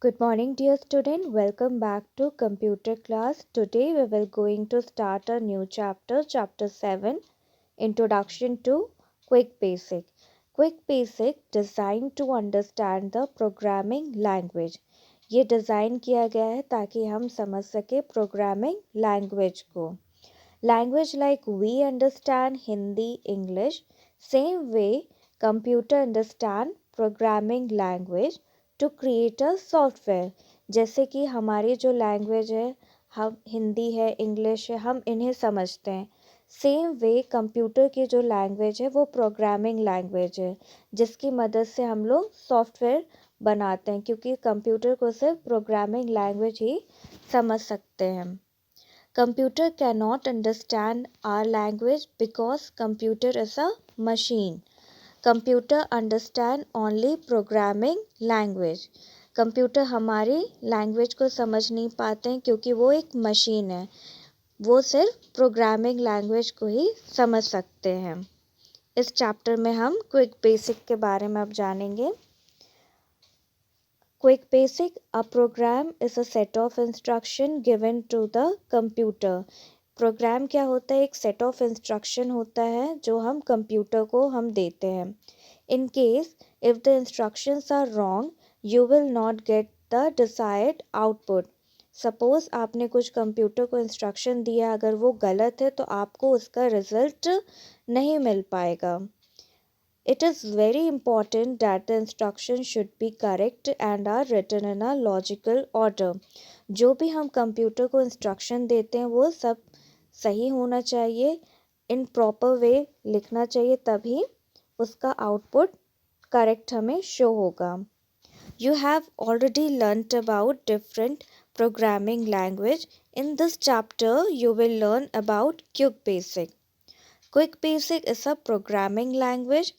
Good morning, dear student. Welcome back to computer class. Today we will going to start a new chapter, chapter 7, Introduction to Quick Basic. Quick Basic designed to understand the programming language. ये design किया गया है ताकि हम समझ सके programming language को. Language like we understand Hindi, English, same way computer understand programming language to create a software. जैसे कि हमारी जो लैंग्वेज है, हम हिंदी है, इंग्लिश है, हम इन्हें समझते हैं. सेम वे कंप्यूटर की जो लैंग्वेज है वो प्रोग्रामिंग लैंग्वेज है, जिसकी मदद से हम लोग सॉफ्टवेयर बनाते हैं, क्योंकि कंप्यूटर को सिर्फ प्रोग्रामिंग लैंग्वेज ही समझ सकते हैं. Computer cannot understand our language because computer is a machine. Computer understand only programming language. Computer हमारी लैंग्वेज को समझ नहीं पाते हैं क्योंकि वो एक मशीन है. वो सिर्फ प्रोग्रामिंग लैंग्वेज को ही समझ सकते हैं. इस चैप्टर में हम क्विक बेसिक के बारे में अब जानेंगे. Quick Basic, a program is a set of instruction given to the computer. Program क्या होता है? एक सेट ऑफ इंस्ट्रक्शन होता है जो हम कंप्यूटर को हम देते हैं. In case if the instructions are wrong you will not get the desired output. Suppose आपने कुछ कंप्यूटर को इंस्ट्रक्शन दिया, अगर वो गलत है तो आपको उसका रिजल्ट नहीं मिल पाएगा. It is very important that the instructions should be correct and are written in a logical order. जो भी हम कंप्यूटर को इंस्ट्रक्शन देते हैं वो सब सही होना चाहिए, इन प्रॉपर वे लिखना चाहिए, तभी उसका आउटपुट करेक्ट हमें शो होगा. You have already learnt about different programming language. In this chapter you will learn about Quick Basic. Quick Basic is a programming language.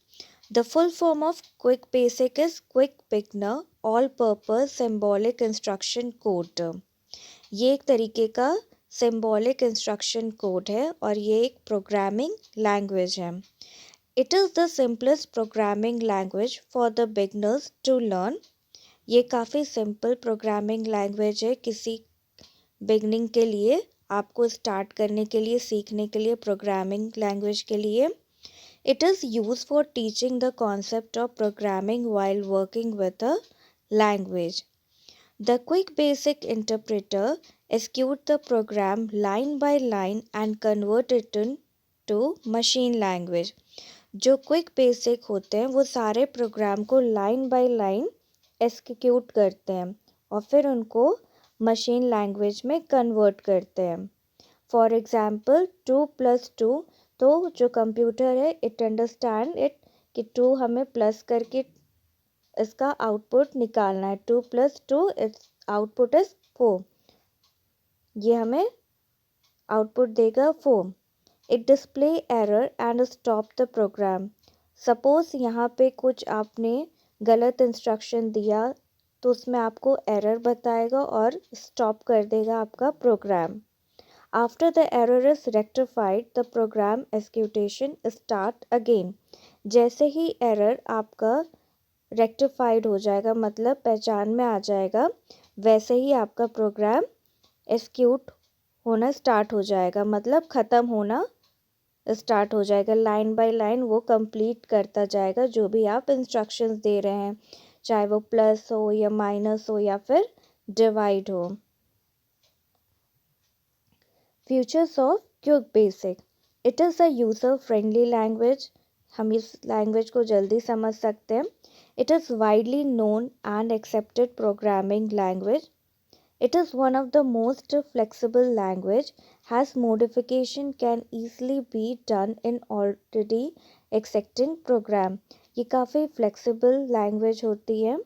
The full form of Quick Basic is Quick Beginner All-Purpose Symbolic Instruction Code. ये एक तरीके का symbolic instruction code है और ये एक programming language है. It is the simplest programming language for the beginners to learn. ये काफ़ी सिंपल प्रोग्रामिंग लैंग्वेज है किसी बिगनिंग के लिए, आपको स्टार्ट करने के लिए, सीखने के लिए प्रोग्रामिंग लैंग्वेज के लिए. It is used for teaching the concept of programming while working with a language. The Quick Basic Interpreter executes the program line by line and converts it into machine language. जो Quick Basic होते हैं वो सारे programme को line by line execute करते हैं और फिर उनको मशीन लैंग्वेज में कन्वर्ट करते हैं. फॉर एग्जाम्पल 2+2, तो जो कंप्यूटर है इट अंडरस्टैंड इट कि 2 हमें प्लस करके इसका आउटपुट निकालना है. 2+2 इट्स आउटपुट इज 4. ये हमें आउटपुट देगा 4. It display error and stop the program. Suppose यहाँ पे कुछ आपने गलत इंस्ट्रक्शन दिया तो उसमें आपको एरर बताएगा और स्टॉप कर देगा आपका programme. After the error is rectified, the program execution start again. जैसे ही एरर आपका रेक्टिफाइड हो जाएगा, मतलब पहचान में आ जाएगा, वैसे ही आपका प्रोग्राम एक्सिक्यूट होना स्टार्ट हो जाएगा, मतलब ख़त्म होना स्टार्ट हो जाएगा. लाइन बाय लाइन वो कंप्लीट करता जाएगा जो भी आप इंस्ट्रक्शंस दे रहे हैं, चाहे वो प्लस हो या माइनस हो या फिर डिवाइड हो. Features of Quick Basic. It is a user-friendly language. हम इस लैंग्वेज को जल्दी समझ सकते हैं. It is widely known and accepted programming language. It is one of the most flexible language. Has modification can easily be done in already existing program. ये काफ़ी flexible language होती है.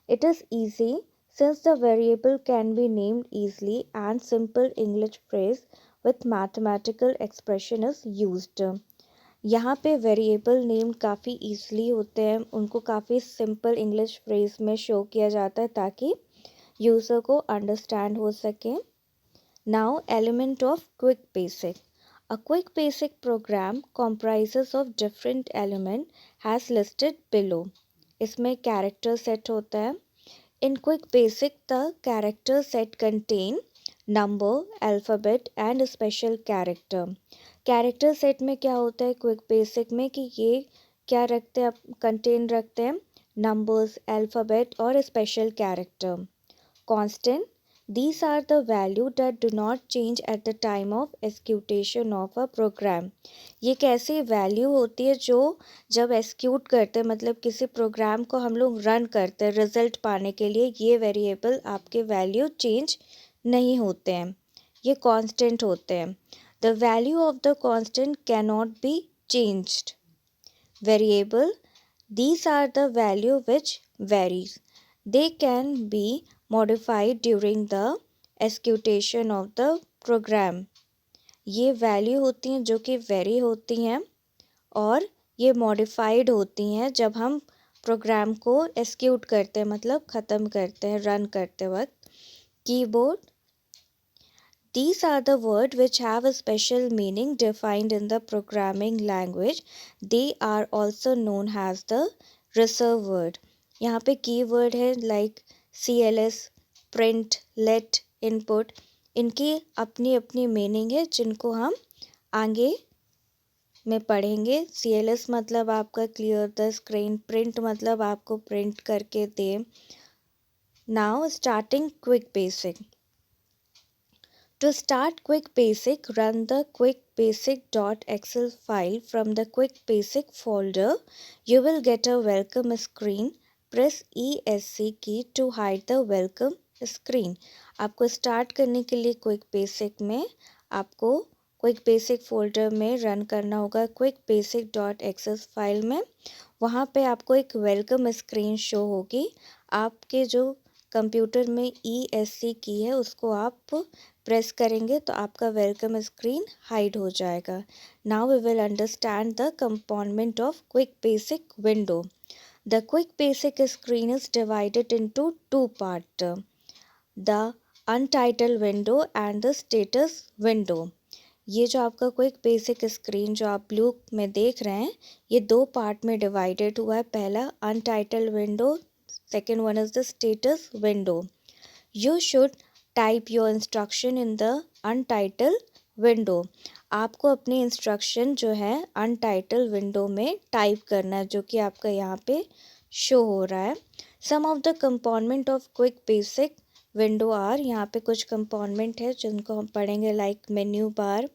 It is easy since the variable can be named easily and simple English phrase with mathematical expression is used. यहाँ पे variable name काफ़ी easily होते हैं, उनको काफ़ी सिंपल इंग्लिश फ्रेज में शो किया जाता है ताकि यूज़र को अंडरस्टैंड हो सके. Now element of quick basic. A quick basic program comprises of different element as listed below. इसमें कैरेक्टर सेट होता है. In Quick Basic, the character set contain number, alphabet and special character. Character set में क्या होता है quick basic में कि ये क्या रखते हैं, कंटेन रखते हैं नंबर्स, अल्फ़ाबेट और special character. Constant, these are the value that do not change at the time of execution of a program. ये कैसी वैल्यू होती है जो जब एक्सिक्यूट करते हैं, मतलब किसी प्रोग्राम को हम लोग रन करते हैं रिजल्ट पाने के लिए, ये वेरिएबल आपके वैल्यू चेंज नहीं होते हैं, ये कांस्टेंट होते हैं. The value of the constant can not be changed. Variable, these are the value which varies. They can be modified during the execution of the program. ये वैल्यू होती हैं जो कि वेरी होती हैं और ये मॉडिफाइड होती हैं जब हम प्रोग्राम को एक्सिक्यूट करते हैं, मतलब ख़त्म करते हैं रन करते वक्त. Keyboard, these are the words which have a special meaning defined in the programming language. They are also known as the reserve word. यहाँ पे कीवर्ड है like CLS, print, let, input. इनकी अपनी अपनी मीनिंग है जिनको हम आगे में पढ़ेंगे. CLS मतलब आपका क्लियर द स्क्रीन, प्रिंट मतलब आपको प्रिंट करके दे. Now starting quick basic. To start Quick Basic, run the quickbasic.xl file from the Quick Basic folder. You will get a welcome screen. Press ESC key to hide the welcome screen. आपको start करने के लिए quick basic में आपको quick basic folder में run करना होगा quickbasic.xl file में. वहाँ पे आपको एक वेलकम स्क्रीन शो होगी. आपके जो कंप्यूटर में ESC की है उसको आप प्रेस करेंगे तो आपका वेलकम स्क्रीन हाइड हो जाएगा. Now we will understand the component of quick basic window. The quick basic screen is divided into two part, the untitled window and the status window. ये जो आपका क्विक बेसिक स्क्रीन जो आप blue में देख रहे हैं, ये दो पार्ट में डिवाइडेड हुआ है. पहला untitled window, second one is the status window. You should type your instruction in the untitled window. आपको अपनी इंस्ट्रक्शन जो है अनटाइटल्ड विंडो में टाइप करना है, जो कि आपका यहाँ पे शो हो रहा है. Some of the component of quick basic window are, यहाँ पे कुछ कंपोनेंट है जिनको हम पढ़ेंगे like menu bar,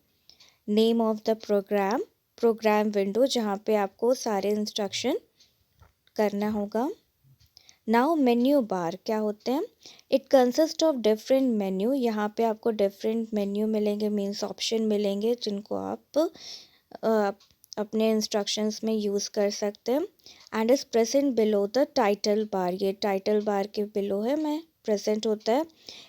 name of the program, program window जहाँ पे आपको सारे इंस्ट्रक्शन करना होगा. नाउ मेन्यू बार क्या होते हैं? It consist of different menu. यहाँ पे आपको डिफरेंट मेन्यू मिलेंगे, मीन्स ऑप्शन मिलेंगे जिनको आप अपने इंस्ट्रक्शंस में यूज़ कर सकते हैं. And is present below the title bar. ये टाइटल बार के बिलो है में प्रेजेंट होता है.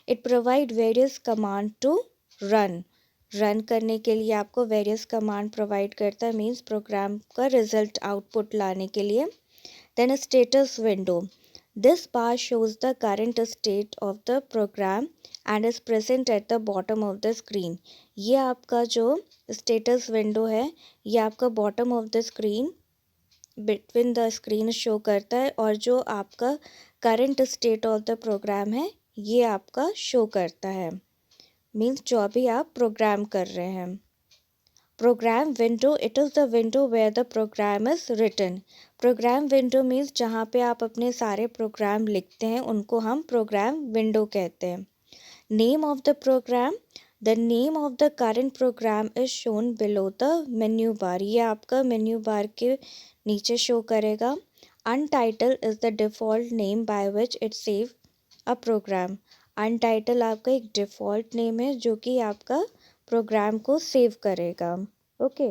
It provide various command to run. Run करने के लिए आपको वेरियस कमांड प्रोवाइड करता है, मीन्स प्रोग्राम का रिजल्ट आउटपुट लाने के लिए. Then status window. This bar shows the current state of the program and is present at the bottom of the screen. ये आपका जो status window है, ये आपका bottom of the screen, between the screen show करता है, और जो आपका current state of the program है, ये आपका show करता है, means जो अभी आप program कर रहे हैं. Program window, it is the window where the program is written. Program window means जहाँ पे आप अपने सारे प्रोग्राम लिखते हैं उनको हम प्रोग्राम विंडो कहते हैं. Name of the program, the name of the current program is shown below the menu bar. ये आपका मेन्यू बार के नीचे शो करेगा. Untitled is the default name by which it save a program. Untitled आपका एक default name है जो कि आपका प्रोग्राम को सेव करेगा. ओके.